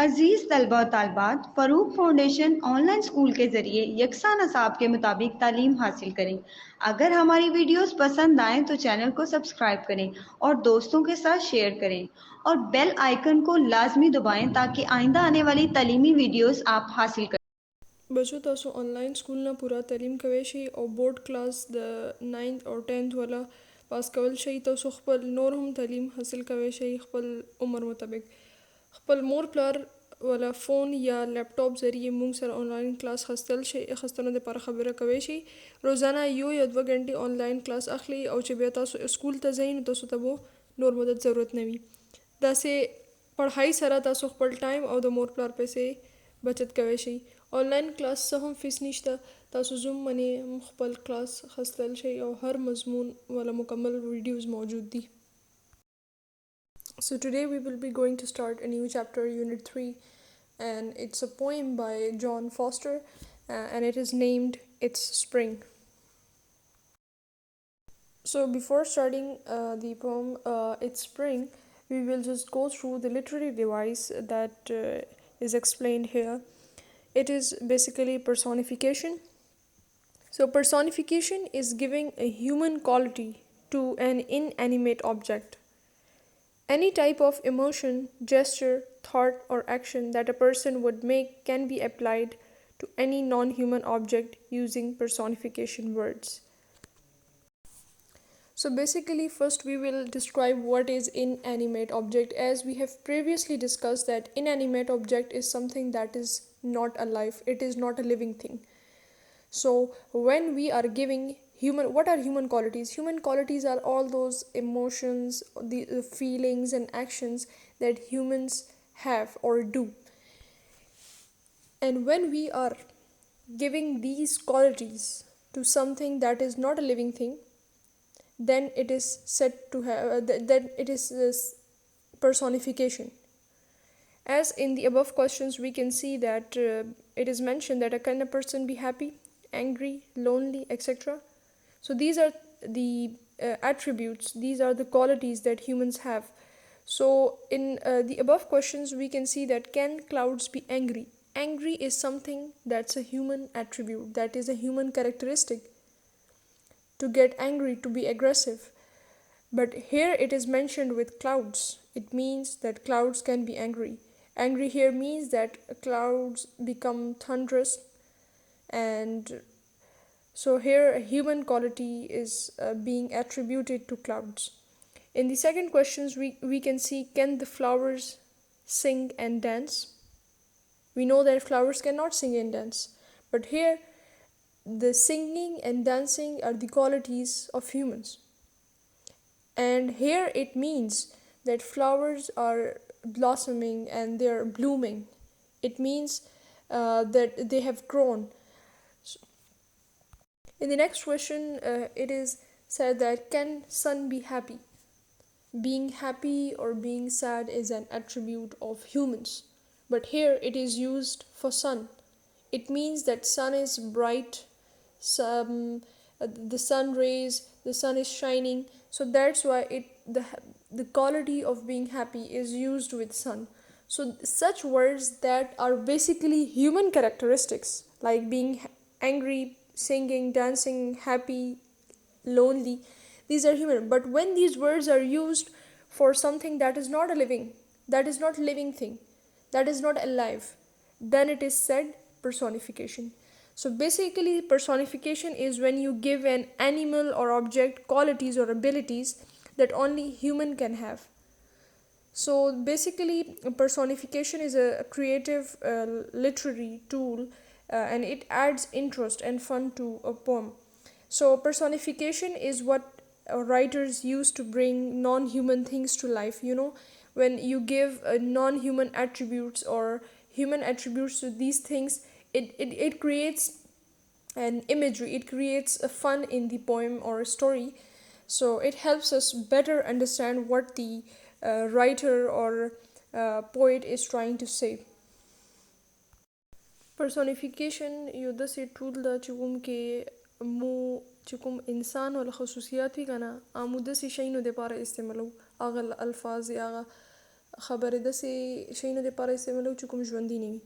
عزیز طلبہ و طالبات، فروق فاؤنڈیشن آن لائن اسکول کے ذریعے یکساں نصاب کے مطابق تعلیم حاصل کریں۔ اگر ہماری ویڈیوز پسند آئیں تو چینل کو سبسکرائب کریں اور دوستوں کے ساتھ شیئر کریں اور بیل آئیکن کو لازمی دبائیں تاکہ آئندہ آنے والی تعلیمی ویڈیوز آپ حاصل کریں۔ بچو تاسو آنلاین سکول نه پوره تعلیم کوی شي او بورډ کلاس د 9th او 10th والا پاس کول شي، تاسو خپل نور هم تعلیم حاصل کوی شي خپل عمر مطابق. خپل مور پلار ولا فون یا لیپټاپ ذریعے مونږ سره آنلاین کلاس خستلو دپاره خبره کوی شي. روزانه یو یا 2 غنټې آنلاین کلاس اخلي او چې بیا تاسو سکول ته ځئ نو تاسو ته به نور مدد ضرورت نه وي. داسې پړهایي سره تاسو خپل ټایم او د مور پلار پیسې بچت کوی شي. آنلاین کلاس څه هم فیس نشته، تاسو زوم باندې هم خپل کلاس خستل شي او هر مضمون والا مکمل ویډیوز موجود دي. So today we will be going to start a new chapter, Unit 3, and it's a poem by John Foster, and it is named It's Spring. So before starting the poem It's Spring, we will just go through the literary device that is explained here. It is basically personification. So personification is giving a human quality to an inanimate object. Any type of emotion, gesture, thought, or action that a person would make can be applied to any non-human object using personification words. So basically, first we will describe what is inanimate object. As we have previously discussed that inanimate object is something that is not alive, it is not a living thing. So when we are giving what are human qualities? Human qualities are all those emotions, the feelings and actions that humans have or do. And when we are giving these qualities to something that is not a living thing, then it is said to have then it is personification. As in the above questions, we can see that it is mentioned that can a person be happy, angry, lonely, etc. So these are the attributes, these are the qualities that humans have. So in the above questions, we can see that can clouds be angry? Angry is something that's a human attribute, that is a human characteristic. To get angry, to be aggressive. But here it is mentioned with clouds. It means that clouds can be angry. Angry here means that clouds become thunderous, and so here a human quality is being attributed to clouds. In the second questions, we can see, can the flowers sing and dance? We know that flowers cannot sing and dance, but here the singing and dancing are the qualities of humans. And here it means that flowers are blossoming and they are blooming. It means that they have grown. In the next question, it is said that can sun be happy? Being happy or being sad is an attribute of humans, but here it is used for sun. It means that sun is bright, the sun rays, the sun is shining, so that's why the quality of being happy is used with sun. So such words that are basically human characteristics, like being angry, singing, dancing, happy, lonely, these are human. But when these words are used for something that is not living thing, that is not alive, then it is said personification. So basically personification is when you give an animal or object qualities or abilities that only human can have. So basically personification is a creative literary tool, and it adds interest and fun to a poem. So personification is what writers use to bring non-human things to life. You know, when you give non-human attributes or human attributes to these things, it creates an imagery, it creates a fun in the poem or a story. So it helps us better understand what the writer or poet is trying to say. Personification یو داسې ټول ده چې کوم کې مو چې کوم انسان ولا خصوصیات وي که نه، مو داسې شیانو دپاره استعمالوو، هغه الفاظ یا هغه خبرې داسې شیانو دپاره استعمالوو چې کوم ژوندي نه وي.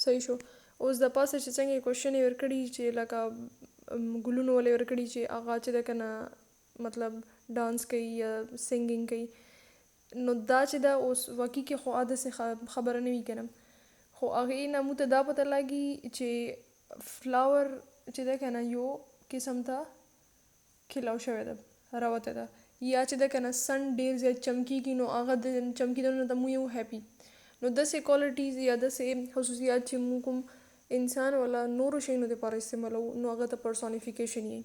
صحیح شو. اوس د پاسه چې څنګه یې کوشن یې ورکړي چې لکه ګلونه ولې ورکړي چې هغه چې ده که نه مطلب ډانس کوي یا سنګینګ کوي، نو دا چې ده اوس واقعي کې خو داسې خبره نه وي که نه، خو هغې نه موږ ته دا پته لګي چې فلاور چې ده که نه یو قسم ته کلاو شوې ده، راوتې ده، یا چې ده که نه سن ډېر زیات چمکېږي نو هغه د چمکېدلو نه ته موږ یو هیپي. نو داسې کوالټیز یا داسې خصوصیات چې موږ کوم انسان ولا نورو شیانو دپاره استعمالوو نو هغه ته پرسونیفیکیشن یې.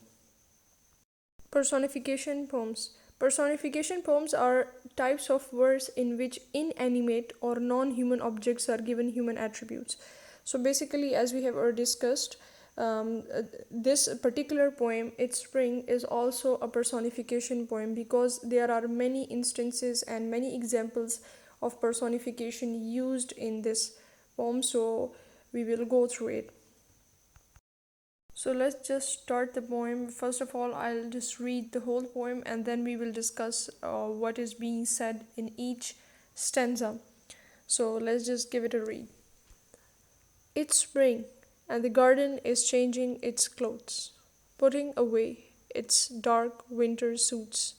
Personification poems. Personification poems are types of verse in which inanimate or non-human objects are given human attributes. So basically, as we have already discussed, this particular poem, It's Spring, is also a personification poem because there are many instances and many examples of personification used in this poem. So we will go through it. So let's just start the poem. First of all, I'll just read the whole poem and then we will discuss what is being said in each stanza. So let's just give it a read. It's spring and the garden is changing its clothes, putting away its dark winter suits,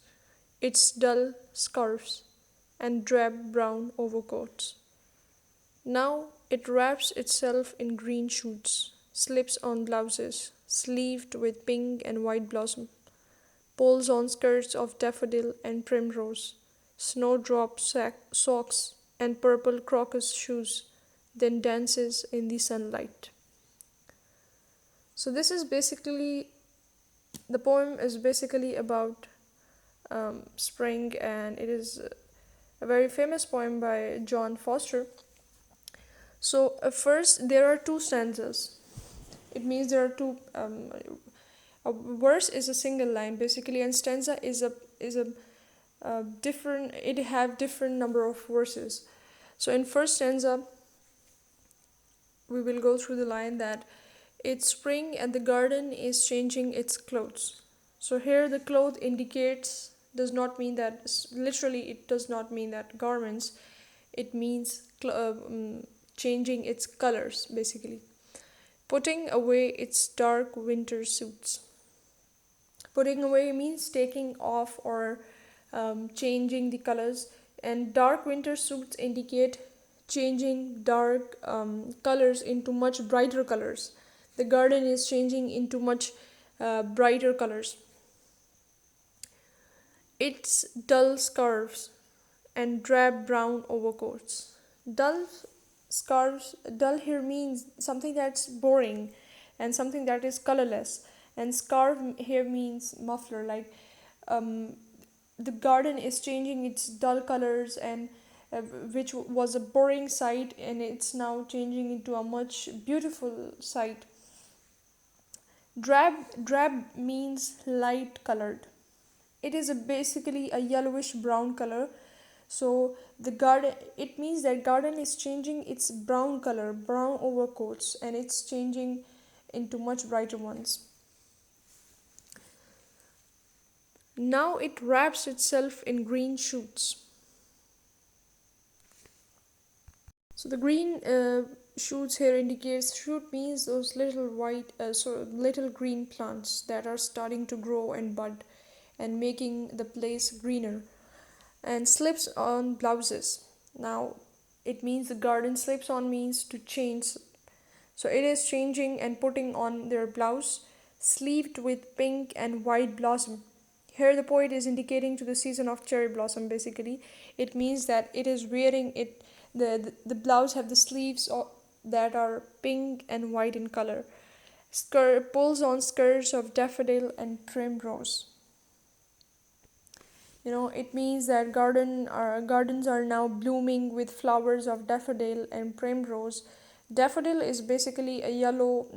its dull scarves and drab brown overcoats. Now it wraps itself in green shoots, slips on blouses, sleeved with pink and white blossom, pulls on skirts of daffodil and primrose, snowdrop socks and purple crocus shoes, then dances in the sunlight. So this is basically, the poem is basically about spring, and it is a very famous poem by John Foster. So first there are two stanzas. It means there are two, a verse is a single line basically, and stanza is a different, it have different number of verses. So in first stanza we will go through the line that it's spring and the garden is changing its clothes. So here the cloth indicates, does not mean that literally, it does not mean that garments, it means changing its colors basically. Putting away its dark winter suits. Putting away means taking off or changing the colors, and dark winter suits indicate changing dark colors into much brighter colors. The garden is changing into much brighter colors. Its dull scarves and drab brown overcoats. Dull here means something that's boring and something that is colorless, and scarf here means muffler, like the garden is changing its dull colors and which was a boring sight, and it's now changing into a much beautiful sight. Drab means light colored. It is basically a yellowish brown color. So the garden, it means that garden is changing its brown color, brown overcoats, and it's changing into much brighter ones. Now it wraps itself in green shoots. So the green shoots here indicates, shoot means those little white, little green plants that are starting to grow and bud and making the place greener. And slips on blouses. Now it means the garden, slips on means to change. So it is changing and putting on their blouse, sleeved with pink and white blossom. Here the poet is indicating to the season of cherry blossom basically. It means that it is wearing it, the blouse have the sleeves that are pink and white in color. Pulls on skirts of daffodil and primrose. It means that gardens are now blooming with flowers of daffodil and primrose. Daffodil is basically a yellow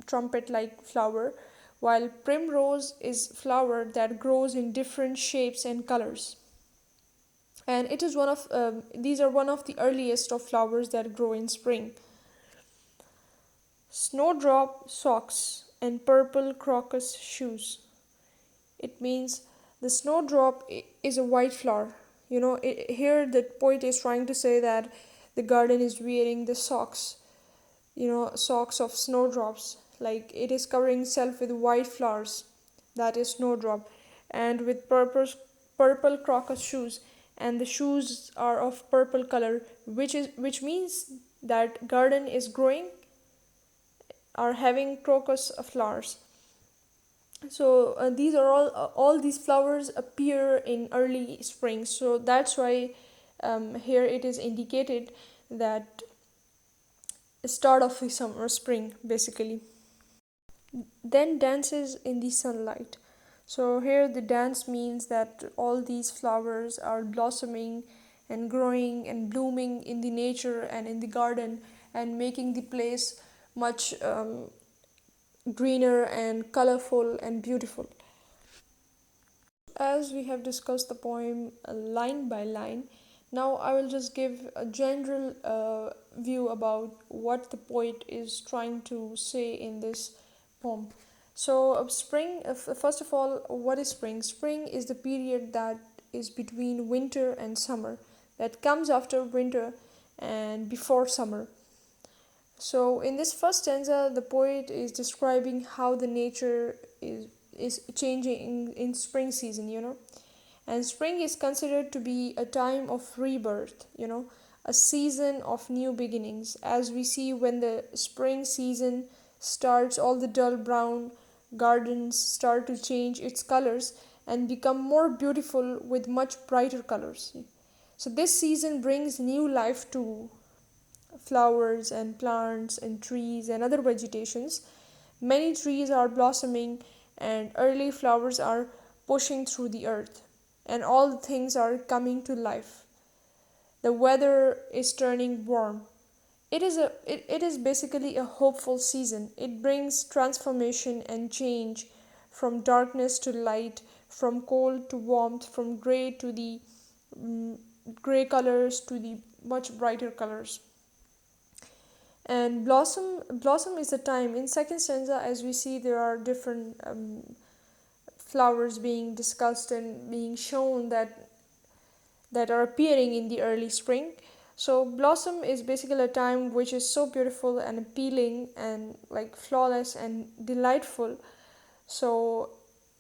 trumpet-like flower, while primrose is flower that grows in different shapes and colors. And it is these are one of the earliest of flowers that grow in spring. Snowdrop socks and purple crocus shoes. It means the snowdrop is a white flower. Here the poet is trying to say that the garden is wearing the socks, socks of snowdrops. Like it is covering itself with white flowers, that is snowdrop, and with purple crocus shoes, and the shoes are of purple color, which means that garden is growing, are having crocus flowers. So these are all these flowers appear in early spring. So that's why here it is indicated that start of the summer, spring basically. Then dances in the sunlight. So here the dance means that all these flowers are blossoming and growing and blooming in the nature and in the garden, and making the place much greener and colorful and beautiful. As we have discussed the poem line by line, now I will just give a general view about what the poet is trying to say in this poem. So, spring, first of all, what is spring? Spring is the period that is between winter and summer, that comes after winter and before summer. So, in this first stanza, the poet is describing how the nature is changing in spring season, And spring is considered to be a time of rebirth, a season of new beginnings. As we see, when the spring season starts, all the dull brown gardens start to change its colors and become more beautiful with much brighter colors. So, this season brings new life to flowers and plants and trees and other vegetations. Many trees are blossoming and early flowers are pushing through the earth, and all things are coming to life. The weather is turning warm. It is basically a hopeful season. It brings transformation and change, from darkness to light, from cold to warmth, from gray to the gray colors to the much brighter colors. And blossom is the time. In second stanza, as we see, there are different flowers being discussed and being shown that are appearing in the early spring. So blossom is basically a time which is so beautiful and appealing and like flawless and delightful. So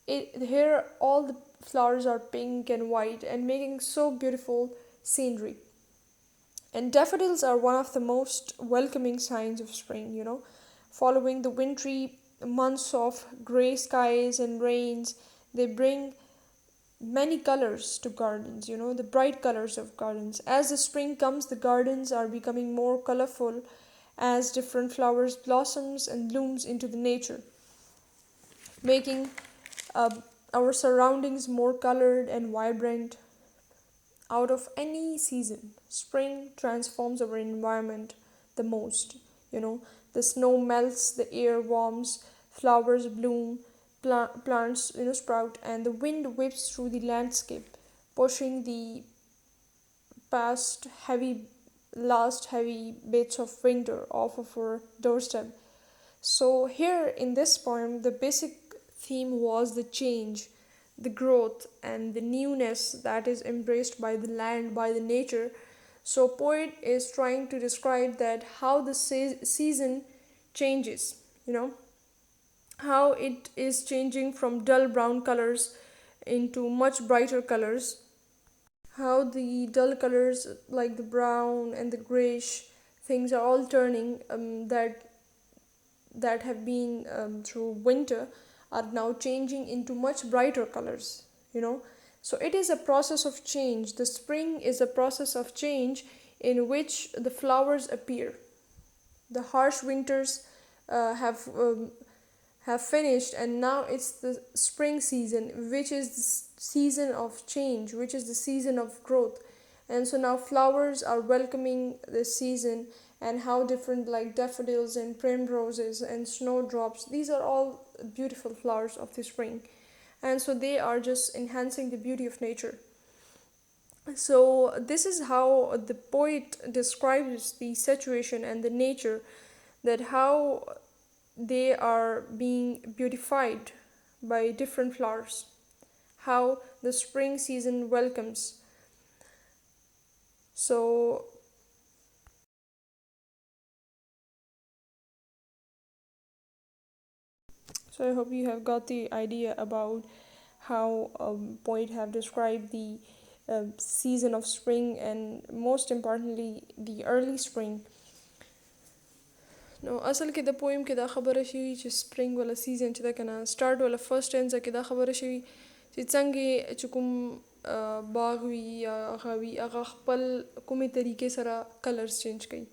here all the flowers are pink and white and making so beautiful scenery. And daffodils are one of the most welcoming signs of spring, Following the wintry months of grey skies and rains, they bring many colors to gardens, the bright colors of gardens. As the spring comes, the gardens are becoming more colorful as different flowers blossoms and blooms into the nature, making our surroundings more colored and vibrant. Out of any season, spring transforms our environment the most. The snow melts, the air warms, flowers bloom, plants sprout, and the wind whips through the landscape, pushing the last heavy bits of winter off of our doorstep. So here in this poem, the basic theme was the change, the growth, and the newness that is embraced by the land, by the nature. So poet is trying to describe that how the season changes, how it is changing from dull brown colors into much brighter colors, how the dull colors like the brown and the grayish things are all turning, that have been through winter are now changing into much brighter colors, So it is a process of change. The spring is a process of change in which the flowers appear. The harsh winters have finished, and now it's the spring season, which is the season of change, which is the season of growth. And so now flowers are welcoming this season, and how different, like daffodils and primroses and snowdrops, these are all beautiful flowers of the spring, and so they are just enhancing the beauty of nature. So this is how the poet describes the situation and the nature, that how they are being beautified by different flowers, how the spring season welcomes. So I hope you have got the idea about how poet have described the season of spring, and most importantly the early spring. نو اصل کې د پویم کې دا خبره شوي چې سپرینګ ولا سیزن چې دا کنه سٹارټ ولا فرست ټینزه کې دا خبره شوي چې څنګه چې کوم باغ وي یا هغه وي هغه خپل کومې طریقې سره کلرز چینج کوي.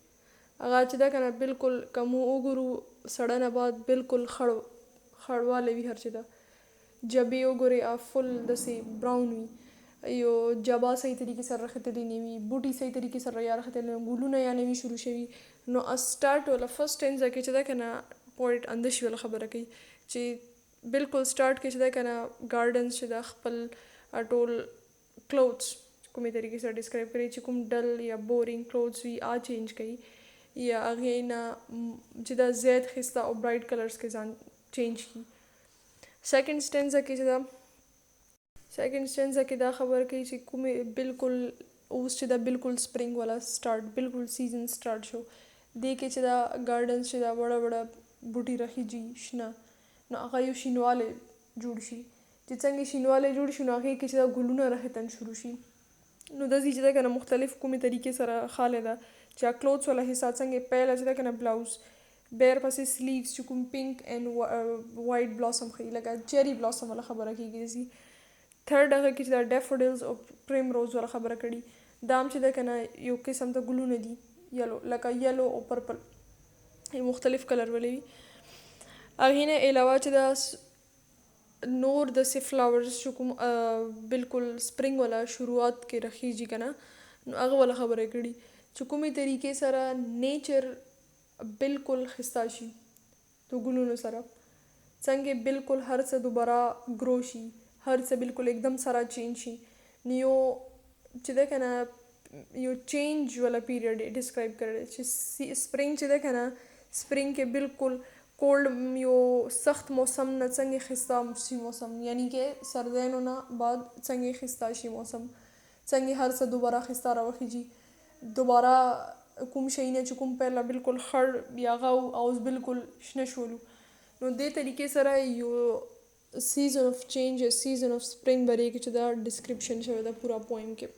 هغه چې دا کنه بالکل کمو وګورو سړه نه بعد بالکل خړواله وي هر چې دا جبې وګورئ فل داسې براون وي یو جبا صحیح طریقې سره راختلی نه وي بوټي صحیح طریقې سره یا راختلی نه ګلونه یا نه وي شروع شوي. نو سٹارټ ولا فرست ټینزه کې چې دا کنه پویټ اندشي ولا خبره کوي چې بالکل سٹارټ کې چې دا کنه ګارډنز چې دا خپل ټول کلوتھس کومې طریقې سره ډسکرایب کوي چې کوم ډل یا بورینګ کلوتھس وي چینج کوي یا هغې نه چې دا زیات ښایسته او برایټ کلرز کې ځان چینج کړي. سیکنډ سټینزه کې دا خبره کوي چې کومې بالکل اوس چې دا بالکل سپرینګ والا سٹارټ بالکل سیزن سٹارټ شو دې کې چې دا ګارډنز چې دا وړه وړه بوټي راخیږي شنه نو هغه یو شینوالی جوړ شي چې څنګه شینوالی جوړ شي نو هغې کې چې دا ګلونه راختن شروع شي. نو داسې چې دا کنه مختلف کومې طریقې سره خاله ده چې کلوتھس والا حصہ څنګه پهله چې دا کنه بلاوز بیر پسې سلیوز چې کوم پینک اینڈ وایټ بلاسم ښیي لکه چیری بلاسم والا خبره کېږي داسې. تھرډ هغه کې چې دا ډیفوډلز او پریم روز والا خبره کړي دا هم چې دا کنه یو قسم ته ګلونه دي یلو لکه یلو او پرپل مختلف کلر ولې وي. هغې نه علاوه چې دا نور داسې فلاورز چې کوم بالکل سپرینګ والا شروعات کې راخیږي که نه نو هغه والا خبره کړي چې کومې طریقې سره نیچر بالکل ښایسته شي د ګلونو سره څنګه بالکل هر څه دوباره ګرو شي هر څه بالکل एकदम سره چینج شي. نو یو چې ده که نه یو چینج والا پیریډ ډسکرایب کړی چې سپرینګ چې ده که نه سپرینګ کې بالکل کولډ یو سخت موسم نه څنګه ښایسته شي موسم یعنی کې سردیانو نه بعد څنګه ښایسته شي موسم څنګه هر څه دوباره ښایسته راوخیږي دوباره کوم شی نه چې کوم پهله بالکل خړ یا هغه او اوس بالکل شنه شولو نو دې طریقې سره یو season of change a season of spring بری کې چې دا description شوی دا پورا poem کې.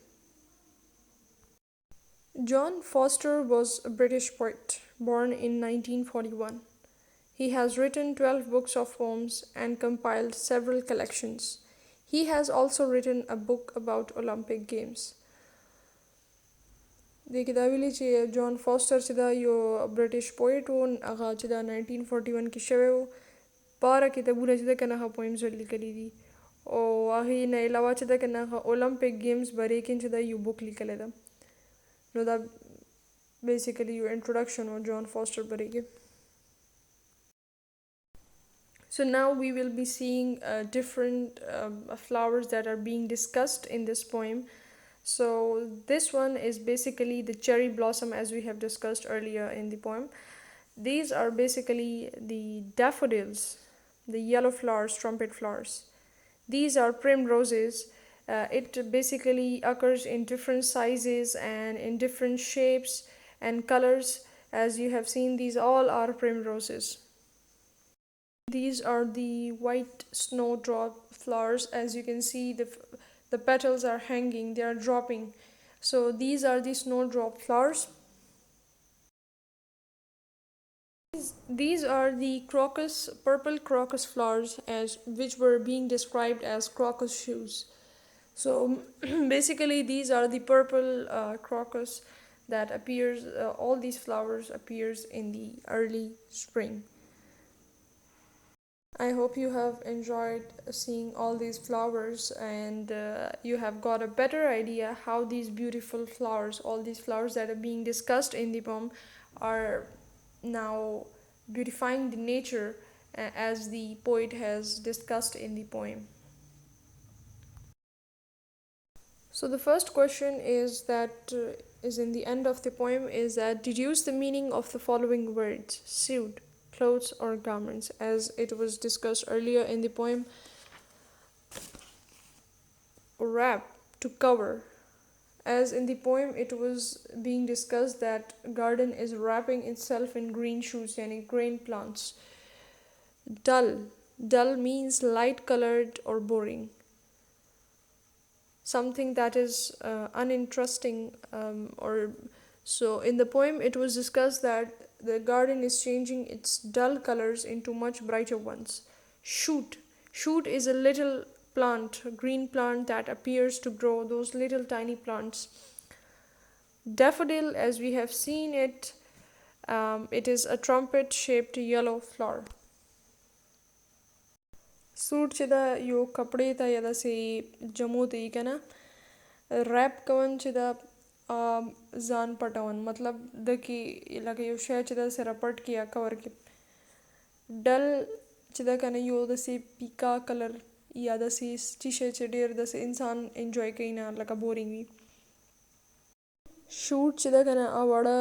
John Foster was a British poet born in 1941. He has written 12 books of poems and compiled several collections. He has also written a book about Olympic Games. دې کې دا ویلي چې جان فاسټر چې دا یو برټش پویټ و هغه چې دا 1941 کې شوی و 12 کتابونه چې ده که نه هغه پویمز لیکلي دي او هغې نه علاوه چې ده که نه هغه اولمپک گیمز بارے کې چې دا یو بک لیکلی ده نو دا بیسیکلی یو انټروډکشن و جان فاسټر بارے کې. So now we will be seeing different flowers that are being discussed in this poem. So this one is basically the cherry blossom as we have discussed earlier in the poem. These are basically the daffodils, the yellow flowers, trumpet flowers. These are primroses. It basically occurs in different sizes and in different shapes and colors. As you have seen, these all are primroses. These are the white snowdrop flowers. As you can see, the petals are hanging, they are dropping. So these are the snowdrop flowers. These are the crocus, purple crocus flowers which were being described as crocus shoes. So basically these are the purple crocus that appears, all these flowers appears in the early spring. I hope you have enjoyed seeing all these flowers and you have got a better idea how these beautiful flowers, all these flowers that are being discussed in the poem are now beautifying the nature as the poet has discussed in the poem. So the first question is in the end of the poem is that deduce the meaning of the following words: suit, clothes or garments. As it was discussed earlier in the poem, wrap, to cover, as in the poem it was being discussed that garden is wrapping itself in green shoots yani green plants. Dull means light colored or boring, something that is uninteresting, or so in the poem it was discussed that the garden is changing its dull colors into much brighter ones. Shoot is a little plant, green plant that appears to grow, those little tiny plants. Daffodil, as we have seen it, it is a trumpet shaped yellow flower. सूट چې دا یو کپړې ته یا داسې جمو ته یې که نه ریپ کون چې دا ځان پټون مطلب د کې لکه یو شی چې داسې رپټ کې یا کور کې ډل چې دا که نه یو داسې پیکا کلر یا داسې چې شی چې ډېر داسې انسان انجوای کوي نه لکه بورینګ وي. شوټ چې دا که نه واړه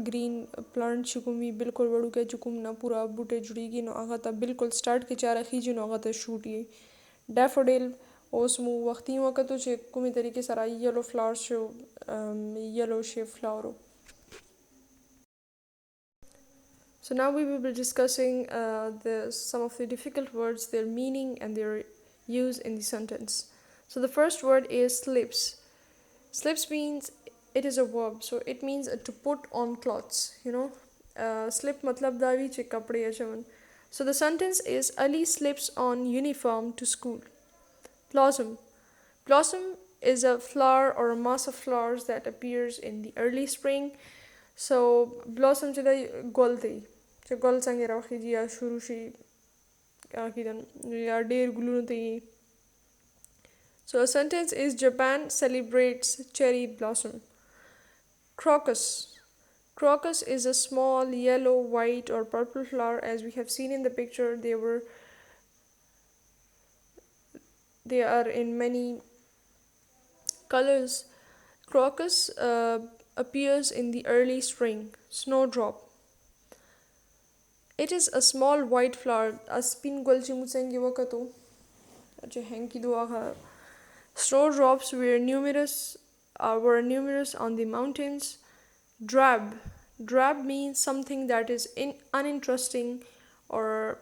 گرین پلانټ چې کوم وي بالکل وړوکی چې کوم نه پوره بوټی جوړیږي نو هغه ته بالکل سټارټ کې چا راخیږي نو هغه ته شوټ یي. ډیفوډیل اوس مو وختي وکتو چې کومې طریقې سره یلو فلاورز شو یلو شیپ فلاور و. So now we will be discussing some of the difficult words, their meaning and their use in the sentence. So the first word is slips. Slips means it is a verb, so it means to put on clothes, you know. Slip matlab davi che kapde achavan. So the sentence is Ali slips on uniform to school. Blossom is a flower or a mass of flowers that appears in the early spring. So blossom che da gol thi che gol sange rakhiji ya shuru shi akidan ya der gulun thi. So a sentence is Japan celebrates cherry blossom. Crocus is a small yellow, white or purple flower. As we have seen in the picture, they are in many colors. Crocus appears in the early spring. Snowdrop. It is a small white flower. Aspin golchi mutsengi wakato. Ache henki duaga. Snowdrops were numerous on the mountains. Drab means something that is uninteresting, or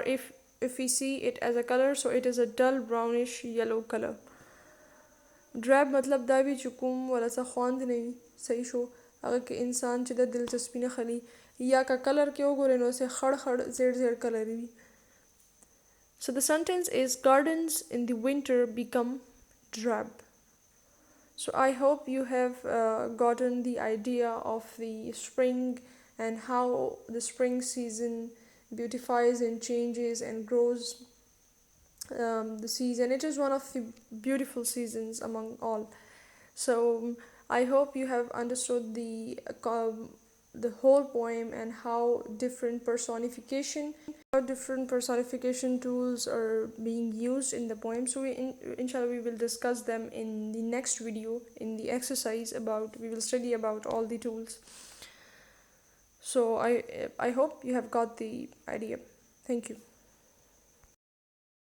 if we see it as a color, so it is a dull brownish yellow color. Drab matlab دا وی چې کوم ولا څه خواند نه وي صحیح شو هغه کې انسان چې د دلچسپي نه خلي یا که کلر کې وګورئ نو څه خړ زیړ کلر وي. So the sentence is gardens in the winter become drab. So I hope you have gotten the idea of the spring and how the spring season beautifies and changes and grows the season. It is one of the beautiful seasons among all. So I hope you have understood the whole poem and how different personification tools are being used in the poem. So inshallah we will discuss them in the next video in the exercise we will study about all the tools. So I hope you have got the idea. Thank you.